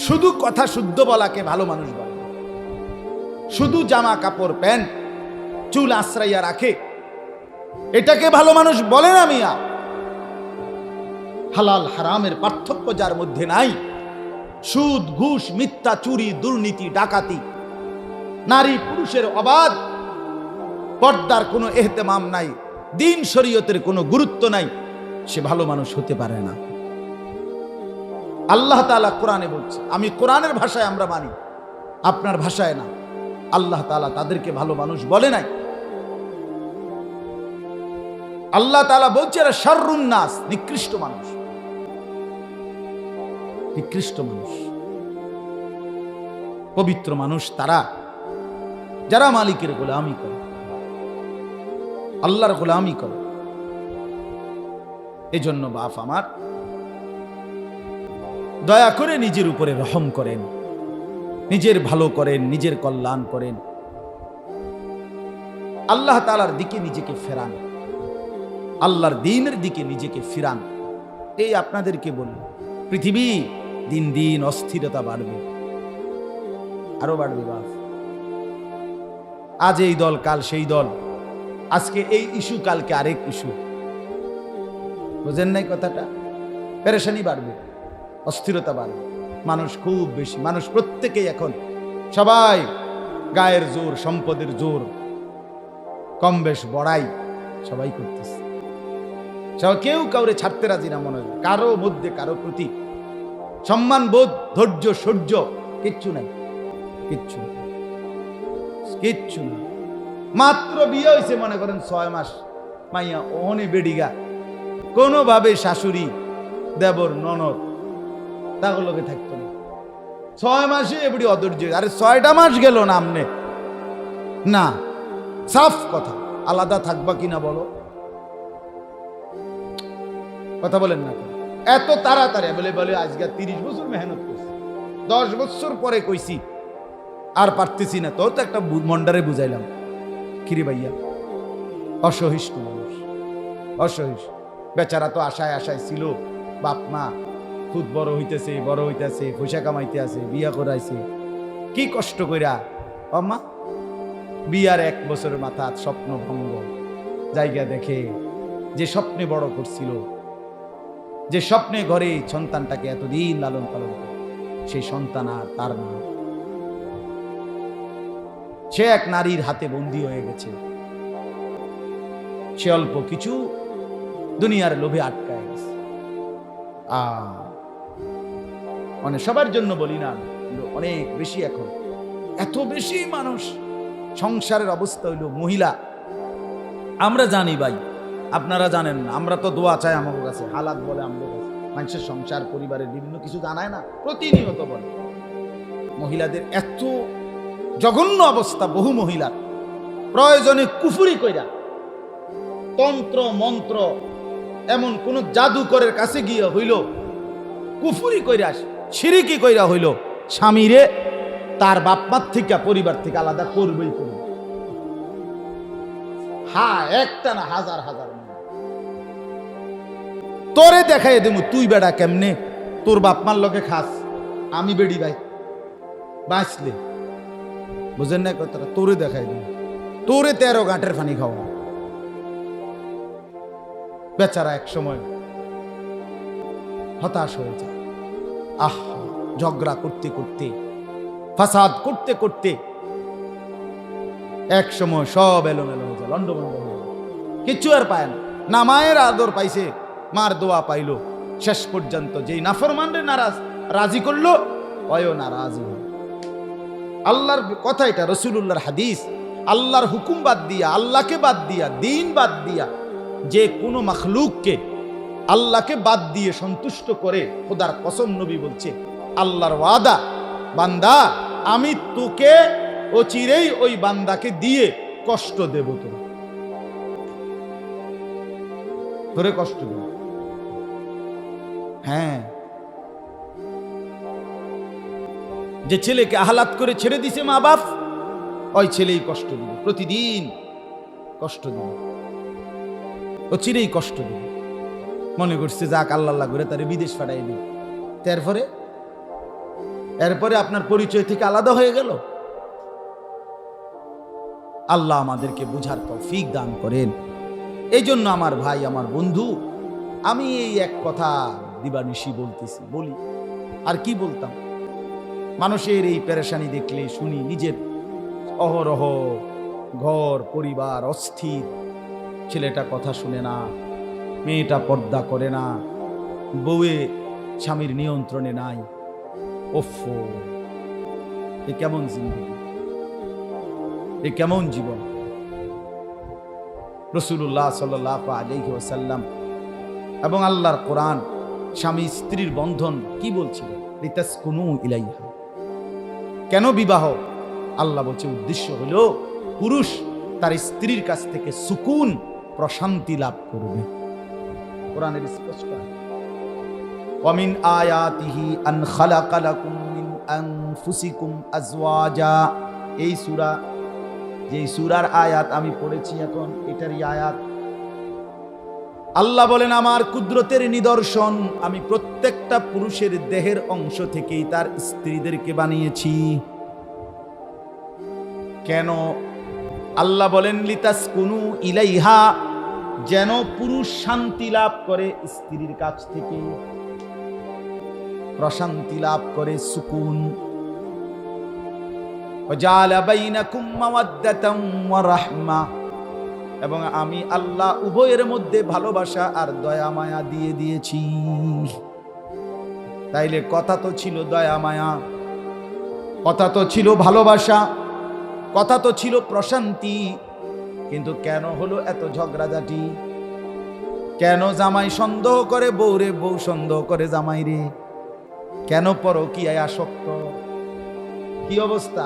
শুধু কথা শুদ্ধ বলাকে ভালো মানুষ বলে, শুধু জামা কাপড় প্যান্ট চুল আশ্রাইয়া রাখে এটাকে ভালো মানুষ বলে না মিয়া। হালাল হারামের পার্থক্য যার মধ্যে নাই, সুদ ঘুষ মিথ্যা চুরি দুর্নীতি ডাকাতি, নারী পুরুষের অবাধ, পর্দার কোনো এহতেমাম নাই, দিন শরীয়তের কোনো গুরুত্ব নাই, সে ভালো মানুষ হতে পারে না। আল্লাহ তাআলা কোরআনে বলছে, আমি কোরআনের ভাষায় আমরা মানি, আপনার ভাষায় না। আল্লাহ তাআলা তাদেরকে ভালো মানুষ বলে নাই। আল্লাহ তাআলা বলছে এরা শাররুন নাস, নিকৃষ্ট মানুষ, নিকৃষ্ট মানুষ। পবিত্র মানুষ তারা যারা মালিকের গোলামি করে, আল্লাহর গোলামি করে। এজন্য বাপ আমার, দয়া করে নিজের উপরে রহম করেন, নিজের ভালো করেন, নিজের কল্যাণ করেন, আল্লাহ তাআলার দিকে নিজেকে ফেরান, আল্লাহর দ্বীনের দিকে নিজেকে ফিরান। এই আপনাদেরকে বলল, পৃথিবী দিন দিন অস্থিরতা বাড়বে, আরো বাড়বে বাপ। আজ এই দল, কাল সেই দল, আজকে এই ইস্যু, কালকে আরেক ইস্যু। বুঝেন নাই কথাটা? পেরেশানি বাড়বে, অস্থিরতা বাড়বে, মানুষ খুব বেশি, মানুষ প্রত্যেকেই এখন সবাই গায়ের জোর, সম্পদের জোর, কম বেশ বড়াই সবাই করতেছে। কেউ কাউরে ছাড়তে রাজি না, মনে হয় কারো মধ্যে কারো প্রতি সম্মান বোধ, ধৈর্য, সহ্য কিচ্ছু নাই, কিচ্ছু কিচ্ছু না। মাত্র বিয়ে হয়েছে মনে করেন 6 মাস, মাইয়া ওহনে বেডিগা, কোনোভাবে শাশুড়ি দেবর ননদ তাগুলোকে থাকতো না। 6 মাসে এবড়ি অধৈর্য। আরে 6টা মাস গেল না আমনে না, সাফ কথা, আলাদা থাকবা কিনা বলো, কথা বলেন না। এত তাড়াতাড়ি বলে বলে আজকে 30 বছর মেহনত করছি, 10 বছর পরে কইছি আর পারতেছি না, তো একটা মন্ডারে বুঝাইলাম, কিরে ভাইয়া অসহিষ্ণু মানুষ, অসহিষ্ণু বেচারা তো আশায় আশায় ছিল, বাপ মা খুব বড় হইতেছে, বড় হইতেছে, পয়সা কামাইতে আছে, বিয়া করাইছে, কি কষ্ট কইরা আম্মা। বিয়ার 1 বছরের মাথা স্বপ্ন ভঙ্গ, জায়গা দেখে যে স্বপ্নে বড় করছিল, যে স্বপ্নে ঘরে সন্তানটাকে এতদিন লালন পালন করে, সেই সন্তান আর তার না, সে এক নারীর হাতে বন্দী হয়ে গেছে। সে অল্প কিছু দুনিয়ার লোভে আটকায় গেছে। মানে সবার জন্য বলি না, অনেক বেশি এখন, এত বেশি মানুষ সংসারের অবস্থা হইল। মহিলা আমরা জানি ভাই, আপনারা জানেন না, আমরা তো দোয়া চাই আমার কাছে, হালাত বলে আমাদের কাছে, মানুষের সংসার পরিবারের বিভিন্ন কিছু জানায় না, প্রতিনিয়ত বলে। মহিলাদের এত জঘন্য অবস্থা, বহু মহিলার প্রয়োজনে কুফুরি কইরা, তন্ত্র মন্ত্র, এমন কোন জাদুকরের কাছে গিয়ে হইল কুফুরি কইরা, শিরিকি কইরা হইল স্বামীরে তার বাপমার থেকে, পরিবার থেকে আলাদা করবেই করবে। হ্যাঁ, একটা না, হাজার হাজার। তোরে দেখাই দেবো, তুই বেড়া কেমনে তোর বাপমার লগে খাস, আমি বেড়ি ভাই বাঁচলে, বুঝেন না কথাটা? তোরে দেখাই দেবো, তোরে 13 গাঁটের পানি খাওয়া। বেচারা এক সময় হতাশ হয়ে যায়। ঝগড়া করতে করতে, ফাসাদ করতে করতে এক সময় সব এলোমেলো হয়ে যায়, লন্ডভন্ড হয়ে যায়, কিচ্ছু আর পায় না। না মায়ের আদর পাইছে, মার দোয়া পাইল, শেষ পর্যন্ত যেই নাফরমানরে নারাজ রাজি করলো, অয়ও নারাজি হল। আল্লাহর কথা এটা, রাসূলুল্লাহর হাদিস। আল্লাহর হুকুম বাদ দিয়া, আল্লাহকে বাদ দিয়া, দিন বাদ দিয়া যে কোনো মাখলুককে আল্লাহকে বাদ দিয়ে সন্তুষ্ট করে, খোদার কসম নবী বলছে, আল্লাহর ওয়াদা, বান্দা আমি তোকে অচিরেই ওই বান্দাকে দিয়ে কষ্ট দেব, তোরে কষ্ট দেব। হ্যাঁ, যে ছেলেকে আহলাত করে ছেড়ে দিছে মা বাপ, ওই ছেলেই কষ্ট দিবে, প্রতিদিন কষ্ট দিবে, অচিরেই কষ্ট দিবে। মনে করছে যাক আল্লাহ করে তারে বিদেশ পাঠাই দিবে, তারপরে এরপরে আপনার পরিচয় থেকে আলাদা হয়ে গেল। আল্লাহ আমাদেরকে বুঝার তৌফিক দান করেন। এই জন্য আমার ভাই, আমার বন্ধু, আমি এই এক কথা দিবানিশি বলতেছি, বলি আর কি বলতাম। মানুষের এই পেরেশানি দেখলে শুনি, নিজের অহরহ ঘর পরিবার অস্থির, ছেলেটা কথা শুনে না, মেয়েটা পর্দা করে না, বউয়ে স্বামীর নিয়ন্ত্রণে নাই। ওফো, এ কেমন জিন্দগি, এ কেমন জীবন। রাসূলুল্লাহ সাল্লাল্লাহু আলাইহি ওয়াসাল্লাম এবং আল্লাহর কোরআন স্বামী স্ত্রীর বন্ধন কি বলছিল? লিতাসকুনু ইলাইহা। কেন বিবাহ? আল্লাহ বলছে উদ্দেশ্য হলো পুরুষ তার স্ত্রীর কাছ থেকে সুকুন, প্রশান্তি লাভ করবে। কোরআনের স্পষ্ট। ওয়ামিন আয়াতিহি আন খালাকা লাকুম মিন আনফুসিকুম আজওয়াজা। এই সূরা, যে সূরার আয়াত আমি পড়েছি এখন, এটারই আয়াত। আল্লাহ বলেন, আমার কুদরতের নিদর্শন, আমি প্রত্যেকটা পুরুষের দেহের অংশ থেকেই তার স্ত্রীদেরকে বানিয়েছি। কেন? আল্লাহ বলেন লিতাসকুনু ইলাইহা, যেন পুরুষ শান্তি লাভ করে স্ত্রীর কাছ থেকে, প্রশান্তি লাভ করে, সুকুন। ওয়াজালা বাইনাকুম মাওয়াদ্দাতাম ওয়া রাহমা, এবং আমি আল্লাহ উভয়ের মধ্যে ভালোবাসা আর দয়া মায়া দিয়ে দিয়েছি। তাইলে কথা তো ছিল দয়া মায়া, কথা তো ছিল ভালোবাসা, কথা তো ছিল প্রশান্তি, কিন্তু কেন হলো এত ঝগড়াঝাটি? কেন জামাই সন্দেহ করে বউরে, বউ সন্দেহ করে জামাই রে? কেন পরকীয়ায় আসক্ত? কি অবস্থা?